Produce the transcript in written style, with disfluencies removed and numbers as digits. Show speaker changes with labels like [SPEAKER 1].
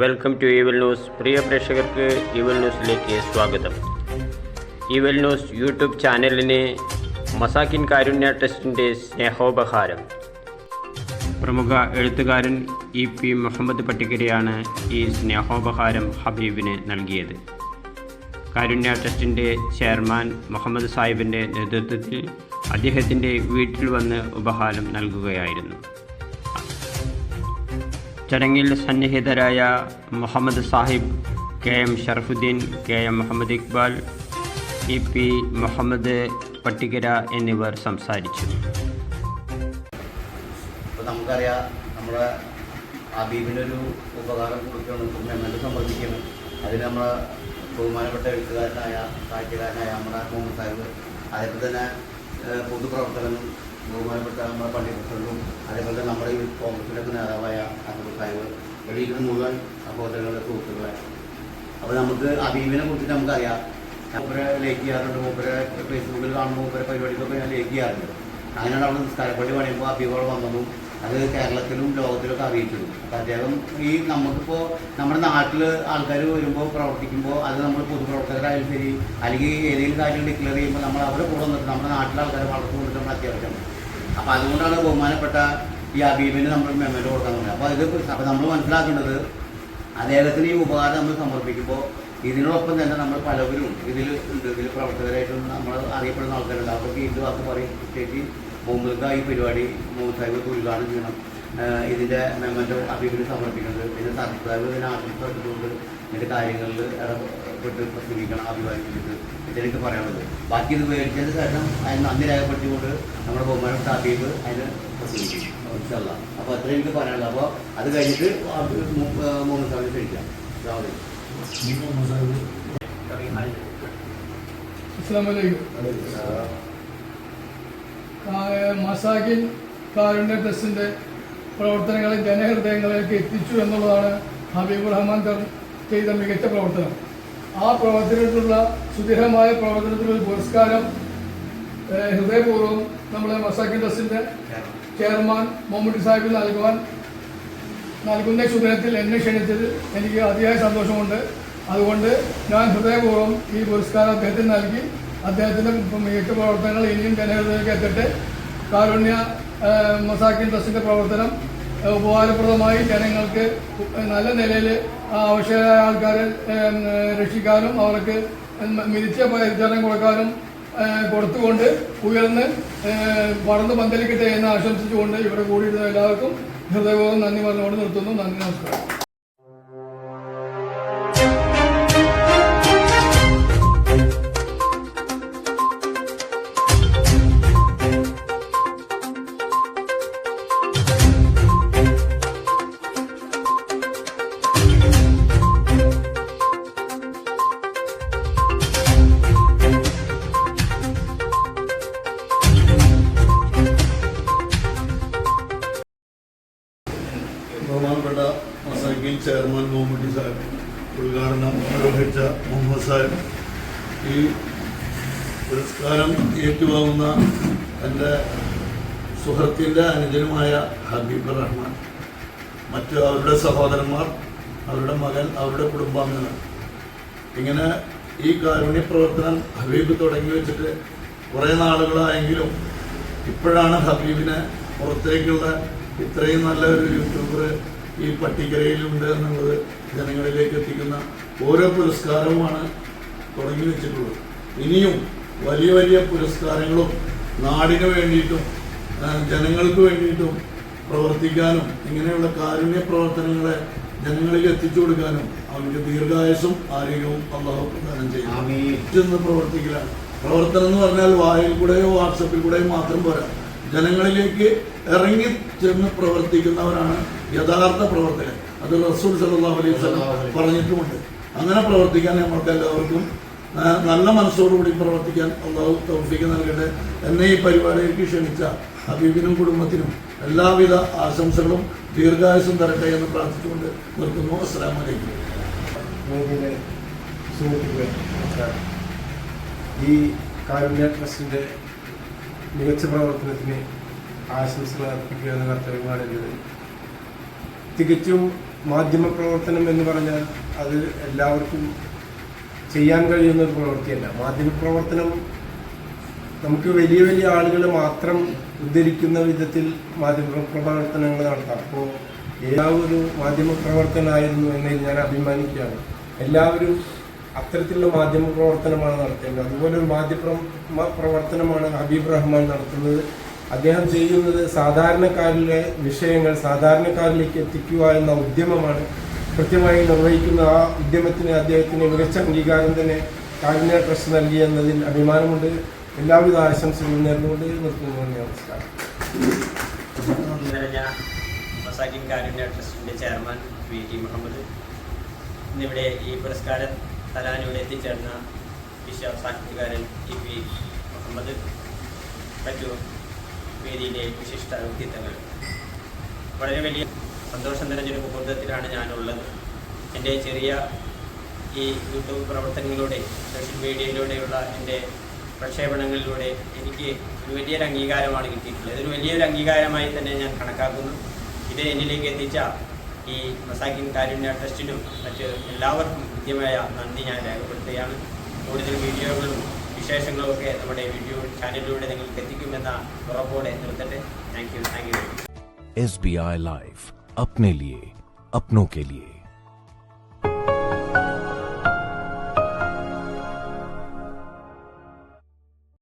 [SPEAKER 1] Welcome to ഈവൽ news. പ്രിയ പ്രേക്ഷകർക്ക് ഈവൽ ന്യൂസിലേക്ക് സ്വാഗതം. ഈവൽ ന്യൂസ് യൂട്യൂബ് ചാനലിന് മസാക്കിൻ കാരുണ്യ ട്രസ്റ്റിൻ്റെ സ്നേഹോപഹാരം. പ്രമുഖ എഴുത്തുകാരൻ EP മുഹമ്മദ് പട്ടിക്കരയാണ് ഈ സ്നേഹോപഹാരം ഹബീബിന് നൽകിയത്. കാരുണ്യ ട്രസ്റ്റിൻ്റെ ചെയർമാൻ മുഹമ്മദ് സാഹിബിൻ്റെ നേതൃത്വത്തിൽ അദ്ദേഹത്തിൻ്റെ വീട്ടിൽ വന്ന് ഉപഹാരം നൽകുകയായിരുന്നു. ചടങ്ങിൽ സന്നിഹിതരായ Muhammad Sahib, KM Sharafuddin, KM Muhammad Iqbal, EP Muhammad Pattikkara എന്നിവർ സംസാരിച്ചു.
[SPEAKER 2] നമുക്കറിയാം, നമ്മുടെ ഹബീബിനൊരു ഉപകാരം കൊടുക്കണം, മെമ്മൻ്റ് സമർപ്പിക്കണം. അതിന് നമ്മളെ ബഹുമാനപ്പെട്ട എഴുത്തുകാരനായ സാഹിത്യകാരനായ നമ്മുടെ മുഹമ്മദ് സാഹിബ്, അതേപോലെ തന്നെ പൊതുപ്രവർത്തകനും ബഹുമാനപ്പെട്ട നമ്മുടെ പള്ളി പ്രസിഡന്റും, അതേപോലെ തന്നെ നമ്മുടെ ഈ കോൺഗ്രസിൻ്റെ നേതാവായ അഹമ്മദ് സാഹിബ്, വെളിയിൽ മുഴുവൻ സഹോദരങ്ങളുടെ സുഹൃത്തുക്കളെ. അപ്പോൾ നമുക്ക് ഹബീബിനെ കുറിച്ചിട്ട് നമുക്കറിയാം. മൂപ്പരെ ലേക്ക് ചെയ്യാറുണ്ട്, മൂപ്പരെ ഫേസ്ബുക്കിൽ കാണുമ്പോൾ മൂപ്പരെ പരിപാടികളൊക്കെ ഞാൻ ലേക്ക് ചെയ്യാറുണ്ട്. അങ്ങനെയാണ് അവിടെ നിസ്കാരപ്പള്ളി പണിയുമ്പോൾ ഹബീബോടെ വന്നതും അത് കേരളത്തിലും ലോകത്തിലൊക്കെ അറിയിച്ചതും. അപ്പോൾ അദ്ദേഹം ഈ നമുക്കിപ്പോൾ നമ്മുടെ നാട്ടിൽ ആൾക്കാർ വരുമ്പോൾ പ്രവർത്തിക്കുമ്പോൾ അത് നമ്മൾ പൊതുപ്രവർത്തകരായാലും ശരി, അല്ലെങ്കിൽ ഏതെങ്കിലും കാര്യങ്ങൾ ഡിക്ലെയർ ചെയ്യുമ്പോൾ നമ്മൾ അവരുടെ കൂടെ വന്നിട്ട് നമ്മുടെ നാട്ടിലെ ആൾക്കാരെ വളർന്നു കൊണ്ടിട്ട് നമ്മൾ അത്യാവശ്യമാണ്. അപ്പോൾ അതുകൊണ്ടാണ് ബഹുമാനപ്പെട്ട ഈ ഹബീബിന് നമ്മൾ മെമ്മൻ്റ് കൊടുക്കാൻ തുടങ്ങുന്നത്. അപ്പോൾ നമ്മൾ മനസ്സിലാക്കേണ്ടത്, അദ്ദേഹത്തിന് ഈ ഉപകാരം നമ്മൾ സമർപ്പിക്കുമ്പോൾ ഇതിനോടൊപ്പം തന്നെ നമ്മൾ പലവരും ഇതിൽ ഉണ്ട്. ഇതിൽ പ്രവർത്തകരായിട്ടും നമ്മൾ അറിയപ്പെടുന്ന ആൾക്കാരുണ്ട്. അവർക്ക് ഇത് വാക്ക് പറയും. പ്രത്യേകിച്ച് മുഹമ്മദ് ഈ പരിപാടി മുഹമ്മദ് സാഹിബ് ഉദ്ഘാടനം ചെയ്യണം, ഇതിൻ്റെ മെമ്മൻ്റ് ഹബീബിന് സമർപ്പിക്കുന്നത്. പിന്നെ സാഹിബ് ഇതിനെ ആശംസിച്ചുകൊണ്ട് ഇതിൻ്റെ കാര്യങ്ങളിൽ ഇടപെട്ട് പ്രസംഗിക്കണം, അഭിപ്രായത്തിലേക്ക് ഇതിലേക്ക് പറയാനുള്ളത്. ബാക്കി ഇത് മേടിച്ചതിന് ശേഷം അതിന് നന്ദി രേഖപ്പെടുത്തിക്കൊണ്ട് നമ്മുടെ ബഹുമാനപ്പെട്ട ഹബീബ് അതിന് പ്രസംഗിക്കും. അപ്പോൾ അത്രയും എനിക്ക് പറയാനുള്ളത്. അപ്പോൾ അത് കഴിഞ്ഞിട്ട് മുഹമ്മദ് സാഹിബ് കഴിക്കാം.
[SPEAKER 3] മസാക്കിൻ കാരുണ്യ ട്രസ്റ്റിൻ്റെ പ്രവർത്തനങ്ങളെ ജനഹൃദയങ്ങളിലേക്ക് എത്തിച്ചു എന്നുള്ളതാണ് ഹബീബുർ റഹ്മാൻ ചെയ്ത മികച്ച പ്രവർത്തനം. ആ പ്രവർത്തനത്തിലുള്ള സുദീർഘമായ പ്രവർത്തനത്തിലൊരു പുരസ്കാരം ഹൃദയപൂർവ്വം നമ്മുടെ മസാക്കിൻ ട്രസ്റ്റിൻ്റെ ചെയർമാൻ മുഹമ്മദ് സാഹിബിൽ നൽകുന്ന ചുമതലത്തിൽ എന്നെ ക്ഷണിച്ചത് എനിക്ക് അതിയായ സന്തോഷമുണ്ട്. അതുകൊണ്ട് ഞാൻ ഹൃദയപൂർവ്വം ഈ പുരസ്കാരം അദ്ദേഹത്തിന് നൽകി. അദ്ദേഹത്തിൻ്റെ മികച്ച പ്രവർത്തനങ്ങൾ ഇനിയും ജനഹൃദയത്തിലേക്ക് എത്തട്ടെ. കാരുണ്യ മസാക്കിൻ ട്രസ്റ്റിൻ്റെ പ്രവർത്തനം ഉപകാരപ്രദമായി ജനങ്ങൾക്ക് നല്ല നിലയിൽ ആവശ്യമായ ആൾക്കാരെ രക്ഷിക്കാനും അവർക്ക് മികച്ച പരിചരണം കൊടുക്കാനും കൊടുത്തുകൊണ്ട് ഉയർന്ന് വളർന്ന് പന്തലിക്കട്ടെ എന്ന് ആശംസിച്ചുകൊണ്ട് ഇവിടെ കൂടിയിരുന്ന എല്ലാവർക്കും ഹൃദയപൂർവ്വം നന്ദി പറഞ്ഞുകൊണ്ട് നിർത്തുന്നു. നന്ദി, നമസ്കാരം.
[SPEAKER 4] ബഹുമാനപ്പെട്ട മസാക്കിൻ ചെയർമാൻ മുഹമ്മദ് സാഹിബ്, ഉദ്ഘാടനം നിർവഹിച്ച മുഹമ്മദ് സാഹിബ്, ഈ പുരസ്കാരം ഏറ്റുവാങ്ങുന്ന എൻ്റെ സുഹൃത്തിൻ്റെ അനുജനുമായ ഹബീബ് റഹ്മാൻ, മറ്റ് അവരുടെ സഹോദരന്മാർ, അവരുടെ മകൻ, അവരുടെ കുടുംബാംഗങ്ങൾ, ഇങ്ങനെ ഈ കാരുണ്യ പ്രവർത്തനം ഹബീബ് തുടങ്ങി വെച്ചിട്ട് കുറേ നാളുകളായെങ്കിലും ഇപ്പോഴാണ് ഹബീബിനെ പുറത്തേക്കുള്ള ഇത്രയും നല്ലൊരു യൂട്യൂബർ ഈ പട്ടിക്കരയിലുണ്ട് എന്നുള്ളത് ജനങ്ങളിലേക്ക് എത്തിക്കുന്ന ഓരോ പുരസ്കാരവുമാണ് തുടങ്ങി വെച്ചിട്ടുള്ളത്. ഇനിയും വലിയ വലിയ പുരസ്കാരങ്ങളും നാടിന് വേണ്ടിയിട്ടും ജനങ്ങൾക്ക് വേണ്ടിയിട്ടും പ്രവർത്തിക്കാനും ഇങ്ങനെയുള്ള കാരുണ്യ പ്രവർത്തനങ്ങളെ ജനങ്ങളിൽ എത്തിച്ചു കൊടുക്കാനും അവർക്ക് ദീർഘായുസ്സും ആരോഗ്യവും അല്ലാഹു പ്രദാനം ചെയ്യും. പ്രവർത്തിക്കലാണ്. പ്രവർത്തനം എന്ന് പറഞ്ഞാൽ വായിൽ കൂടെയോ വാട്സപ്പിൽ കൂടെയോ മാത്രം പോരാ. ജനങ്ങളിലേക്ക് ഇറങ്ങി ചെന്ന് പ്രവർത്തിക്കുന്നവരാണ് യഥാർത്ഥ പ്രവർത്തകൻ. അത് റസൂൽ സല്ലല്ലാഹു അലൈഹി വസല്ലം പറഞ്ഞിട്ടുമുണ്ട്. അങ്ങനെ പ്രവർത്തിക്കാൻ നമ്മൾക്ക് എല്ലാവർക്കും നല്ല മനസ്സോടുകൂടി പ്രവർത്തിക്കാൻ അല്ലാഹു തൗഫീഖ് നൽകട്ടെ. എന്നെ ഈ പരിപാടിയിലേക്ക് ക്ഷണിച്ച ഹബീബിനും കുടുംബത്തിനും എല്ലാവിധ ആശംസകളും ദീർഘായുസ്സും തരട്ടെ എന്ന് പ്രാർത്ഥിച്ചുകൊണ്ട് നിർത്തുന്നു. അസ്സലാമു അലൈക്കും.
[SPEAKER 5] ഈ കാരുണ്യ ട്രസ്റ്റിൻ്റെ മികച്ച പ്രവർത്തനത്തിന് ആശംസകൾ അർപ്പിക്കുക എന്ന കർത്തവ്യമാണ് എന്നത്. തികച്ചും മാധ്യമ പ്രവർത്തനം എന്ന് പറഞ്ഞാൽ അത് എല്ലാവർക്കും ചെയ്യാൻ കഴിയുന്ന ഒരു പ്രവൃത്തിയല്ല. മാധ്യമ പ്രവർത്തനം നമുക്ക് വലിയ വലിയ ആളുകൾ മാത്രം ഉദ്ധരിക്കുന്ന വിധത്തിൽ മാധ്യമ പ്രവർത്തനങ്ങൾ നടത്താം. അപ്പോൾ എല്ലാവരും മാധ്യമ പ്രവർത്തനമായിരുന്നു എന്നതിൽ ഞാൻ അഭിമാനിക്കുകയാണ്. എല്ലാവരും അത്തരത്തിലുള്ള മാധ്യമ പ്രവർത്തനമാണ് നടത്തേണ്ടത്. അതുപോലെ ഒരു മാധ്യമ പ്രവർത്തനമാണ് ഹബീബ് റഹ്മാൻ നടത്തുന്നത്. അദ്ദേഹം ചെയ്യുന്നത് സാധാരണക്കാരിലെ വിഷയങ്ങൾ സാധാരണക്കാരിലേക്ക് എത്തിക്കുക എന്ന ഉദ്യമമാണ് കൃത്യമായി നിർവഹിക്കുന്ന. ആ ഉദ്യമത്തിന് അദ്ദേഹത്തിന് മികച്ച അംഗീകാരം തന്നെ കാരുണ്യ ട്രസ്റ്റ് നൽകി എന്നതിൽ അഭിമാനമുണ്ട്. എല്ലാവിധ ആശംസകളും നേർന്നുകൊണ്ട് നിർത്തുന്നു. നമസ്കാരം.
[SPEAKER 1] നിറഞ്ഞ മസാക്കിൻ കാരുണ്യ ട്രസ്റ്റിൻ്റെ ചെയർമാൻ VT മുഹമ്മദ്, ഇന്നിവിടെ ഈ പുരസ്കാര തലാനിവിടെ എത്തിച്ചേർന്ന സാഹിത്യകാരൻ EP മുഹമ്മദ്, മറ്റു വേദിയിലെ വിശിഷ്ട വ്യക്തിത്വങ്ങൾ, വളരെ വലിയ സന്തോഷം നിറഞ്ഞൊരു മുഹൂർത്തത്തിലാണ് ഞാനുള്ളത്. എൻ്റെ ചെറിയ ഈ യൂട്യൂബ് പ്രവർത്തനങ്ങളിലൂടെ സോഷ്യൽ മീഡിയയിലൂടെയുള്ള എൻ്റെ പ്രക്ഷേപണങ്ങളിലൂടെ എനിക്ക് ഒരു വലിയൊരു അംഗീകാരമാണ് കിട്ടിയിട്ടുള്ളത്. ഇതൊരു വലിയൊരു അംഗീകാരമായി തന്നെ ഞാൻ കണക്കാക്കുന്നു. ഇത് എന്നിലേക്ക് എത്തിച്ച ഈ മസാക്കിൻ കാരുണ്യ ട്രസ്റ്റിനും മറ്റ് എല്ലാവർക്കും കൃത്യമായ നന്ദി ഞാൻ രേഖപ്പെടുത്തുകയാണ്. കൂടുതൽ വീഡിയോകളും വിശേഷങ്ങളും ഒക്കെ നമ്മുടെ വീഡിയോ ചാനലിലൂടെ നിങ്ങൾക്ക് എത്തിക്കുമെന്ന ഉറപ്പോടെ നിർത്തട്ടെ. Thank you.
[SPEAKER 6] SBI Life, अपने लिए, अपनों के लिए.